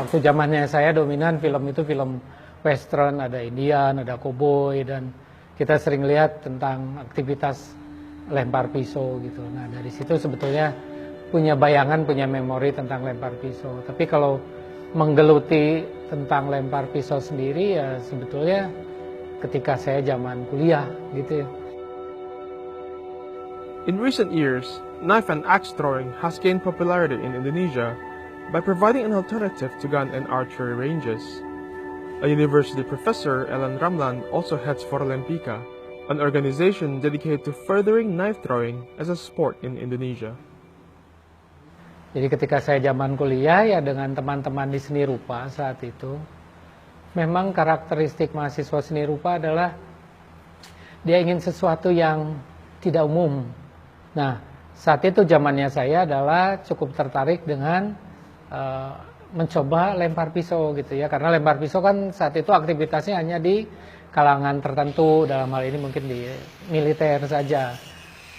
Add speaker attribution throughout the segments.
Speaker 1: Waktu zamannya saya dominan film itu film western, ada Indian, ada cowboy, dan kita sering lihat tentang aktivitas lempar pisau gitu. Nah dari situ sebetulnya punya bayangan, punya memori tentang lempar pisau. Tapi kalau menggeluti tentang lempar pisau sendiri ya sebetulnya ketika saya zaman kuliah gitu ya.
Speaker 2: In recent years, knife and axe throwing has gained popularity in Indonesia by providing an alternative to gun and archery ranges. A university professor, Ellen Ramlan, also heads Forlempika, an organization dedicated to furthering knife throwing as a sport in Indonesia.
Speaker 1: Jadi ketika saya zaman kuliah ya dengan teman-teman di seni rupa saat itu, memang karakteristik mahasiswa seni rupa adalah dia ingin sesuatu yang tidak umum. Nah, saat itu zamannya saya adalah cukup tertarik dengan mencoba lempar pisau gitu ya. Karena lempar pisau kan saat itu aktivitasnya hanya di kalangan tertentu, dalam hal ini mungkin di militer saja.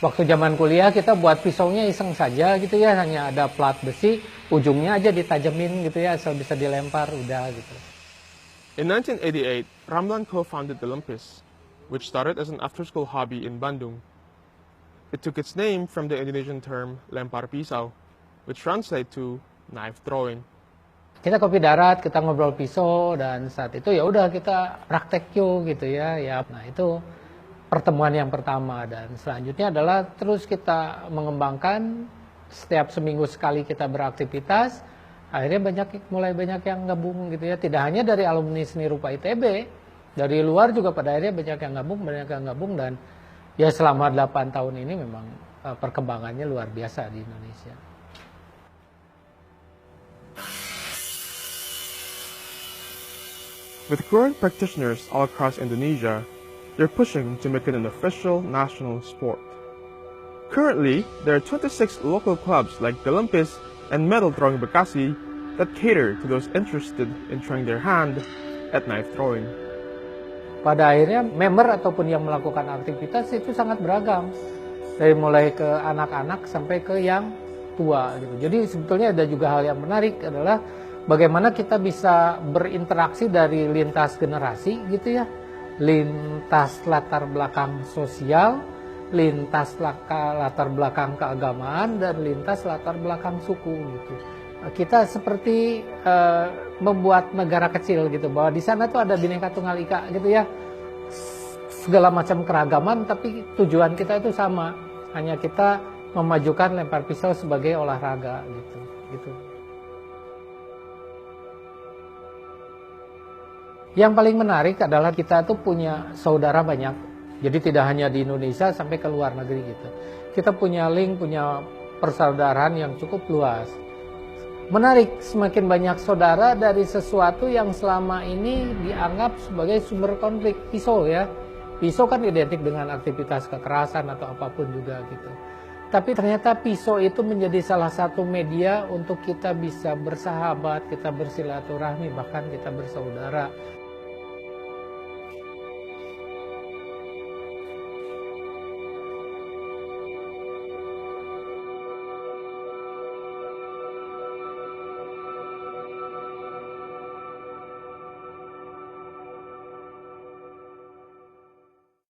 Speaker 1: Waktu zaman kuliah kita buat pisaunya iseng saja gitu ya, hanya ada plat besi, ujungnya aja ditajamin gitu ya, asal bisa dilempar udah gitu.
Speaker 2: In 1988, Ramlan co-founded Olympus, which started as an after-school hobby in Bandung. It took its name from the Indonesian term lempar pisau, which translates to knife throwing.
Speaker 1: Kita kopi darat, kita ngobrol pisau, dan saat itu ya udah kita praktek yuk gitu ya. Nah itu pertemuan yang pertama, dan selanjutnya adalah terus kita mengembangkan. Setiap seminggu sekali kita beraktivitas, akhirnya mulai banyak yang gabung gitu ya. Tidak hanya dari alumni seni rupa ITB, dari luar juga pada akhirnya banyak yang gabung, dan ya selama 8 tahun ini memang perkembangannya luar biasa di Indonesia.
Speaker 2: With growing practitioners all across Indonesia, they're pushing to make it an official national sport. Currently, there are 26 local clubs like the Olympus and Medal Throwing Bekasi that cater to those interested in trying their hand at knife throwing.
Speaker 1: Pada akhirnya member ataupun yang melakukan aktivitas itu sangat beragam, dari mulai ke anak-anak sampai ke yang tua gitu. Jadi sebetulnya ada juga hal yang menarik adalah bagaimana kita bisa berinteraksi dari lintas generasi gitu ya, lintas latar belakang sosial, lintas latar belakang keagamaan, dan lintas latar belakang suku gitu. Kita seperti membuat negara kecil gitu, bahwa di sana tuh ada Bhinneka Tunggal Ika gitu ya, segala macam keragaman, tapi tujuan kita itu sama, hanya kita memajukan lempar pisau sebagai olahraga gitu. Yang paling menarik adalah kita tuh punya saudara banyak, jadi tidak hanya di Indonesia sampai ke luar negeri gitu. Kita punya link, punya persaudaraan yang cukup luas. Menarik, semakin banyak saudara dari sesuatu yang selama ini dianggap sebagai sumber konflik. Pisau ya, pisau kan identik dengan aktivitas kekerasan atau apapun juga gitu. Tapi ternyata pisau itu menjadi salah satu media untuk kita bisa bersahabat, kita bersilaturahmi, bahkan kita bersaudara.